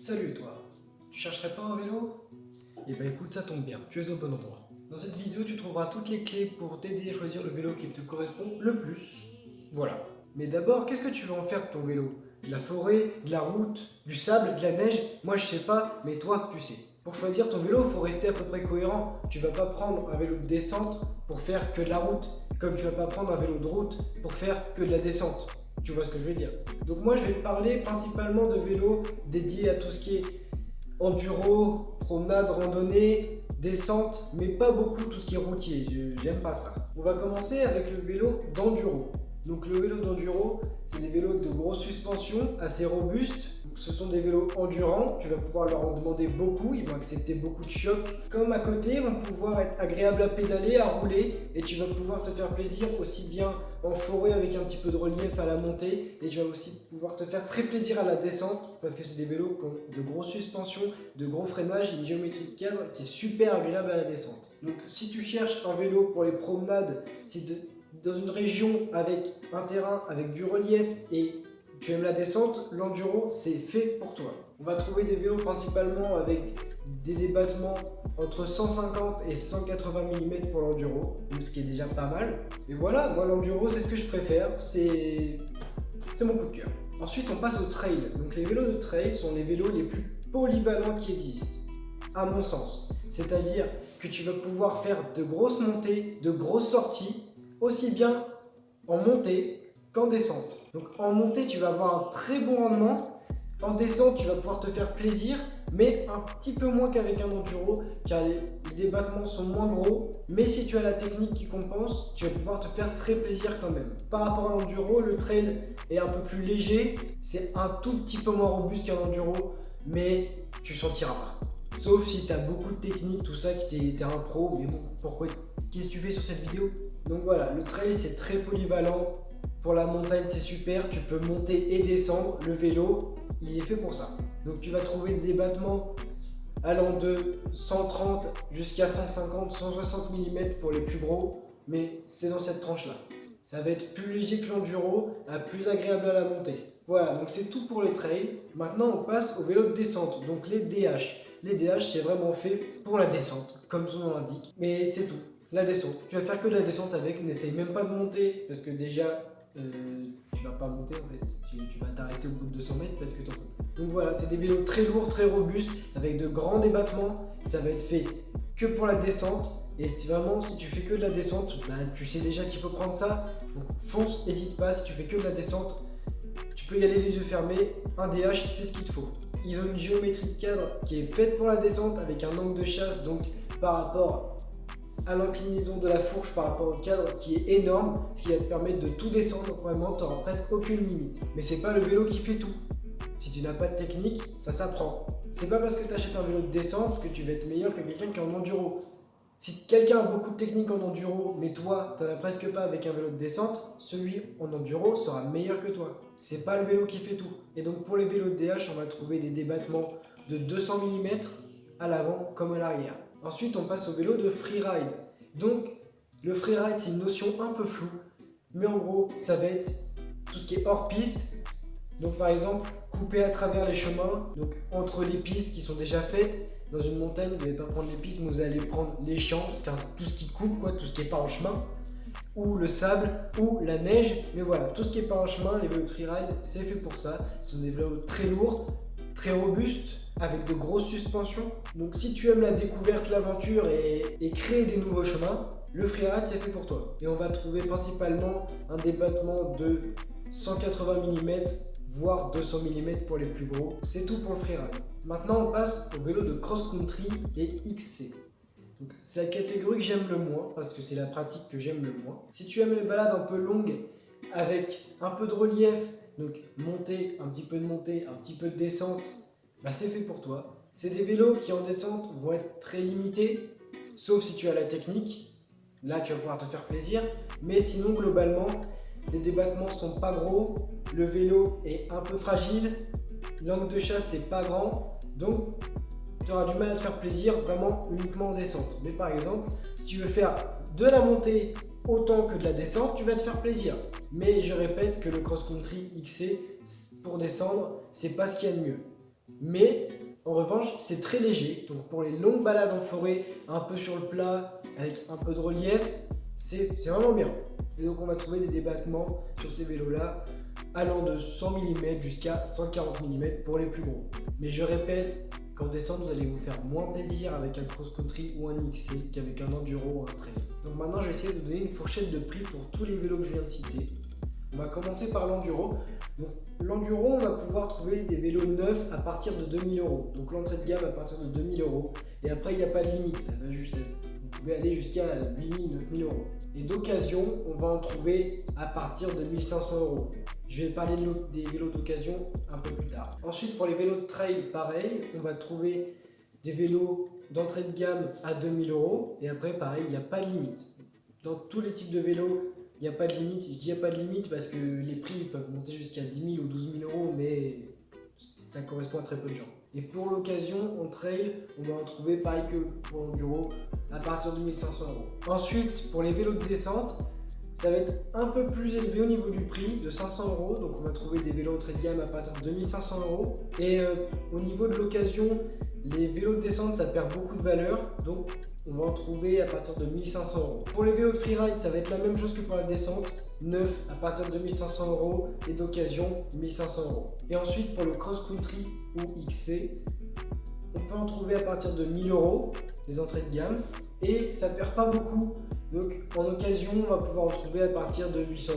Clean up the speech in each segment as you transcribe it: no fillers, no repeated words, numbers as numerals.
Salut toi, tu chercherais pas un vélo? Eh ben écoute, ça tombe bien, tu es au bon endroit. Dans cette vidéo, tu trouveras toutes les clés pour t'aider à choisir le vélo qui te correspond le plus. Voilà. Mais d'abord, qu'est-ce que tu veux en faire de ton vélo? De la forêt, de la route, du sable, de la neige? Moi je sais pas, mais toi tu sais. Pour choisir ton vélo, il faut rester à peu près cohérent. Tu vas pas prendre un vélo de descente pour faire que de la route, comme tu vas pas prendre un vélo de route pour faire que de la descente. Tu vois ce que je veux dire? Donc moi je vais te parler principalement de vélos dédiés à tout ce qui est enduro, promenade, randonnée, descente, mais pas beaucoup tout ce qui est routier, j'aime pas ça. On va commencer avec le vélo d'enduro. Donc le vélo d'enduro, c'est des vélos de grosse suspension, assez robustes. Donc, ce sont des vélos endurants, tu vas pouvoir leur en demander beaucoup, ils vont accepter beaucoup de chocs. Comme à côté, ils vont pouvoir être agréables à pédaler, à rouler, et tu vas pouvoir te faire plaisir aussi bien en forêt avec un petit peu de relief à la montée, et tu vas aussi pouvoir te faire très plaisir à la descente, parce que c'est des vélos qui ont de grosses suspensions, de gros freinages, une géométrie de cadre qui est super agréable à la descente. Donc si tu cherches un vélo pour les promenades, dans une région avec un terrain avec du relief et tu aimes la descente, l'enduro c'est fait pour toi. On va trouver des vélos principalement avec des débattements entre 150 et 180 mm pour l'enduro, ce qui est déjà pas mal. Et voilà, moi l'enduro c'est ce que je préfère, c'est mon coup de cœur. Ensuite on passe au trail. Donc les vélos de trail sont les vélos les plus polyvalents qui existent, à mon sens. C'est-à-dire que tu vas pouvoir faire de grosses montées, de grosses sorties, aussi bien en montée qu'en descente. Donc en montée, tu vas avoir un très bon rendement. En descente, tu vas pouvoir te faire plaisir, mais un petit peu moins qu'avec un enduro, car les débattements sont moins gros. Mais si tu as la technique qui compense, tu vas pouvoir te faire très plaisir quand même. Par rapport à l'enduro, le trail est un peu plus léger. C'est un tout petit peu moins robuste qu'un enduro, mais tu sentiras pas. Sauf si tu as beaucoup de technique, tout ça, que tu es un pro, mais bon, pourquoi? Qu'est-ce que tu fais sur cette vidéo? Donc voilà, le trail c'est très polyvalent. Pour la montagne c'est super, tu peux monter et descendre. Le vélo, il est fait pour ça. Donc tu vas trouver des débattements allant de 130 jusqu'à 150, 160 mm pour les plus gros, mais c'est dans cette tranche là. Ça va être plus léger que l'enduro, plus agréable à la montée. Voilà, donc c'est tout pour le trail. Maintenant on passe au vélo de descente, donc les DH. Les DH c'est vraiment fait pour la descente, comme son nom l'indique, mais c'est tout. La descente, tu vas faire que de la descente avec, n'essaye même pas de monter, parce que déjà, tu vas pas monter en fait, tu vas t'arrêter au bout de 200 mètres parce que t'en peux plus. Donc voilà, c'est des vélos très lourds, très robustes, avec de grands débattements, ça va être fait que pour la descente, et si vraiment, si tu fais que de la descente, bah, tu sais déjà qu'il faut prendre ça, donc fonce, n'hésite pas, si tu fais que de la descente, tu peux y aller les yeux fermés, un DH, c'est ce qu'il te faut. Ils ont une géométrie de cadre qui est faite pour la descente, avec un angle de chasse, donc par rapport à l'inclinaison de la fourche par rapport au cadre qui est énorme, ce qui va te permettre de tout descendre, vraiment tu n'auras presque aucune limite. Mais c'est pas le vélo qui fait tout. Si tu n'as pas de technique, ça s'apprend. C'est pas parce que tu achètes un vélo de descente que tu vas être meilleur que quelqu'un qui est en enduro. Si quelqu'un a beaucoup de technique en enduro, mais toi, tu n'en as presque pas avec un vélo de descente, celui en enduro sera meilleur que toi. C'est pas le vélo qui fait tout. Et donc pour les vélos de DH, on va trouver des débattements de 200 mm à l'avant comme à l'arrière. Ensuite, on passe au vélo de freeride. Donc, le freeride, c'est une notion un peu floue, mais en gros, ça va être tout ce qui est hors piste. Donc, par exemple, couper à travers les chemins, donc entre les pistes qui sont déjà faites. Dans une montagne, vous n'allez pas prendre les pistes, mais vous allez prendre les champs, tout ce qui coupe, tout ce qui n'est pas en chemin, ou le sable, ou la neige. Mais voilà, tout ce qui n'est pas en chemin, les vélos de freeride, c'est fait pour ça. Ce sont des vélos très lourds, très robustes, avec de grosses suspensions. Donc si tu aimes la découverte, l'aventure et créer des nouveaux chemins, le freeride c'est fait pour toi. Et on va trouver principalement un débattement de 180 mm, voire 200 mm pour les plus gros. C'est tout pour le freeride. Maintenant on passe au vélo de cross-country et XC. C'est la catégorie que j'aime le moins, parce que c'est la pratique que j'aime le moins. Si tu aimes les balades un peu longues, avec un peu de relief, donc montée, un petit peu de montée, un petit peu de descente, bah c'est fait pour toi. C'est des vélos qui en descente vont être très limités, sauf si tu as la technique. Là tu vas pouvoir te faire plaisir, mais sinon globalement les débattements sont pas gros, le vélo est un peu fragile, l'angle de chasse c'est pas grand, donc tu auras du mal à te faire plaisir vraiment uniquement en descente. Mais par exemple, si tu veux faire de la montée autant que de la descente, tu vas te faire plaisir. Mais je répète que le cross-country XC pour descendre, c'est pas ce qu'il y a de mieux. Mais en revanche, c'est très léger. Donc pour les longues balades en forêt, un peu sur le plat, avec un peu de relief, c'est vraiment bien. Et donc on va trouver des débattements sur ces vélos-là allant de 100 mm jusqu'à 140 mm pour les plus gros. Mais je répète, qu'en descente, vous allez vous faire moins plaisir avec un cross-country ou un XC qu'avec un enduro ou un trail. Donc maintenant, je vais essayer de vous donner une fourchette de prix pour tous les vélos que je viens de citer. On va commencer par l'enduro. Donc l'enduro, on va pouvoir trouver des vélos neufs à partir de 2000 €. Donc l'entrée de gamme à partir de 2000 €. Et après, il n'y a pas de limite. Ça va juste être, vous pouvez aller jusqu'à 8000, 9000 €. Et d'occasion, on va en trouver à partir de 1500 €. Je vais parler des vélos d'occasion un peu plus tard. Ensuite, pour les vélos de trail, pareil, on va trouver des vélos d'entrée de gamme à 2000 €. Et après, pareil, il n'y a pas de limite. Dans tous les types de vélos, il n'y a pas de limite. Je dis il n'y a pas de limite parce que les prix peuvent monter jusqu'à 10 000 ou 12 000 €, mais ça correspond à très peu de gens. Et pour l'occasion, en trail, on va en trouver pareil que pour l'enduro à partir de 1500 €. Ensuite, pour les vélos de descente, ça va être un peu plus élevé au niveau du prix, de 500 €. Donc on va trouver des vélos entrée de gamme à partir de 2500 €. Et au niveau de l'occasion, les vélos de descente, ça perd beaucoup de valeur. Donc on va en trouver à partir de 1500 €. Pour les vélos de freeride, ça va être la même chose que pour la descente. Neuf à partir de 1500 € et d'occasion 1500 €. Et ensuite pour le cross-country ou XC, on peut en trouver à partir de 1000 € les entrées de gamme et ça perd pas beaucoup. Donc en occasion, on va pouvoir en trouver à partir de 800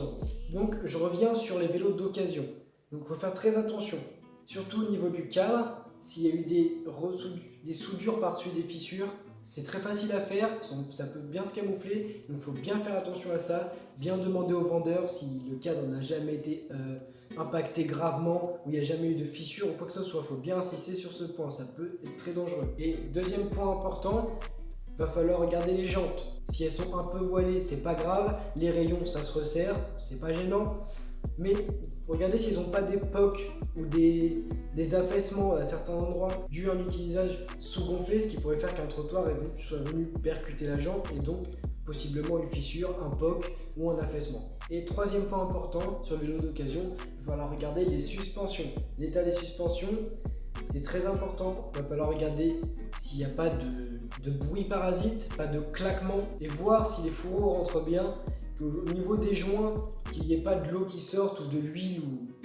€. Donc je reviens sur les vélos d'occasion. Donc il faut faire très attention, surtout au niveau du cadre. S'il y a eu des soudures par-dessus des fissures, c'est très facile à faire, ça peut bien se camoufler, donc il faut bien faire attention à ça, bien demander au vendeur si le cadre n'a jamais été impacté gravement, ou il n'y a jamais eu de fissure ou quoi que ce soit. Il faut bien insister sur ce point, ça peut être très dangereux. Et deuxième point important, va falloir regarder les jantes. Si elles sont un peu voilées, c'est pas grave, les rayons ça se resserre, c'est pas gênant. Mais regardez s'ils n'ont pas des pocs ou des affaissements à certains endroits dû à un utilisage sous-gonflé, ce qui pourrait faire qu'un trottoir soit venu percuter la jante et donc possiblement une fissure, un poc ou un affaissement. Et troisième point important sur le vélo d'occasion, il va falloir regarder les suspensions. L'état des suspensions, c'est très important. Il va falloir regarder s'il n'y a pas de bruit parasite, pas de claquement, et voir si les fourreaux rentrent bien, qu'au niveau des joints, qu'il n'y ait pas de l'eau qui sorte ou de l'huile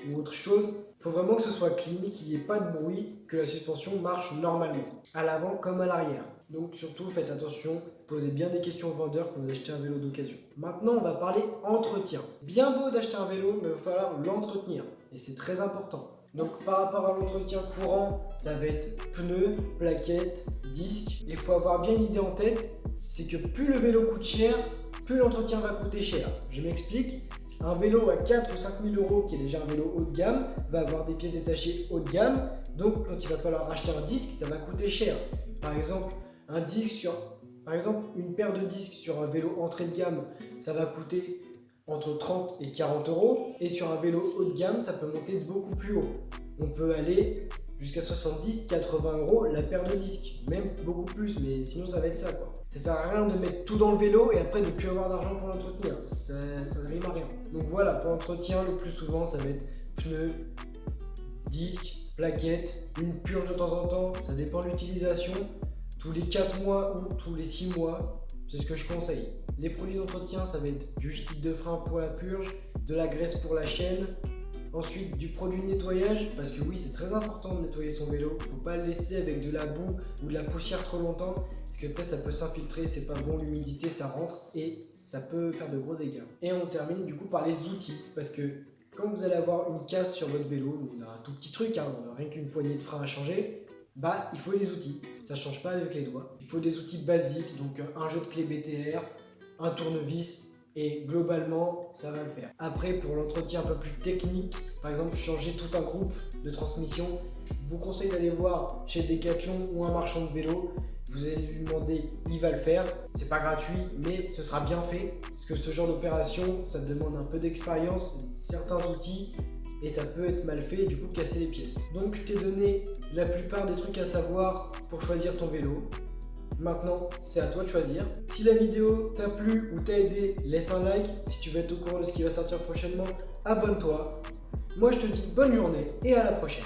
ou autre chose. Il faut vraiment que ce soit clean, qu'il n'y ait pas de bruit, que la suspension marche normalement, à l'avant comme à l'arrière. Donc surtout faites attention, posez bien des questions au vendeur quand vous achetez un vélo d'occasion. Maintenant on va parler entretien. Bien beau d'acheter un vélo, mais il va falloir l'entretenir, et c'est très important. Donc par rapport à l'entretien courant, ça va être pneus, plaquettes, disques. Et il faut avoir bien une idée en tête, c'est que plus le vélo coûte cher, plus l'entretien va coûter cher. Je m'explique. Un vélo à 4 ou 5 000 € qui est déjà un vélo haut de gamme va avoir des pièces détachées haut de gamme. Donc quand il va falloir acheter un disque, ça va coûter cher. Par exemple, une paire de disques sur un vélo entrée de gamme, ça va coûter entre 30 et 40 €. Et sur un vélo haut de gamme, ça peut monter beaucoup plus haut. On peut aller jusqu'à 70, 80 € la paire de disques, même beaucoup plus, mais sinon ça va être ça quoi. Ça sert à rien de mettre tout dans le vélo et après de ne plus avoir d'argent pour l'entretenir, ça ne rime à rien. Donc voilà, pour l'entretien, le plus souvent ça va être pneus, disques, plaquettes, une purge de temps en temps, ça dépend de l'utilisation, tous les 4 mois ou tous les 6 mois, c'est ce que je conseille. Les produits d'entretien, ça va être du liquide de frein pour la purge, de la graisse pour la chaîne, ensuite du produit de nettoyage, parce que oui c'est très important de nettoyer son vélo, faut pas le laisser avec de la boue ou de la poussière trop longtemps, parce que après ça peut s'infiltrer, c'est pas bon, l'humidité ça rentre et ça peut faire de gros dégâts. Et on termine du coup par les outils, parce que quand vous allez avoir une casse sur votre vélo, on a un tout petit truc, on a rien qu'une poignée de frein à changer, il faut des outils, ça change pas avec les doigts. Il faut des outils basiques, donc un jeu de clé BTR, un tournevis, et globalement ça va le faire. Après pour l'entretien un peu plus technique, par exemple changer tout un groupe de transmission, je vous conseille d'aller voir chez Decathlon ou un marchand de vélo. Vous allez lui demander, il va le faire, c'est pas gratuit mais ce sera bien fait, parce que ce genre d'opération ça demande un peu d'expérience, certains outils, et ça peut être mal fait et du coup casser les pièces. Donc je t'ai donné la plupart des trucs à savoir pour choisir ton vélo. Maintenant, c'est à toi de choisir. Si la vidéo t'a plu ou t'a aidé, laisse un like. Si tu veux être au courant de ce qui va sortir prochainement, abonne-toi. Moi, je te dis bonne journée et à la prochaine.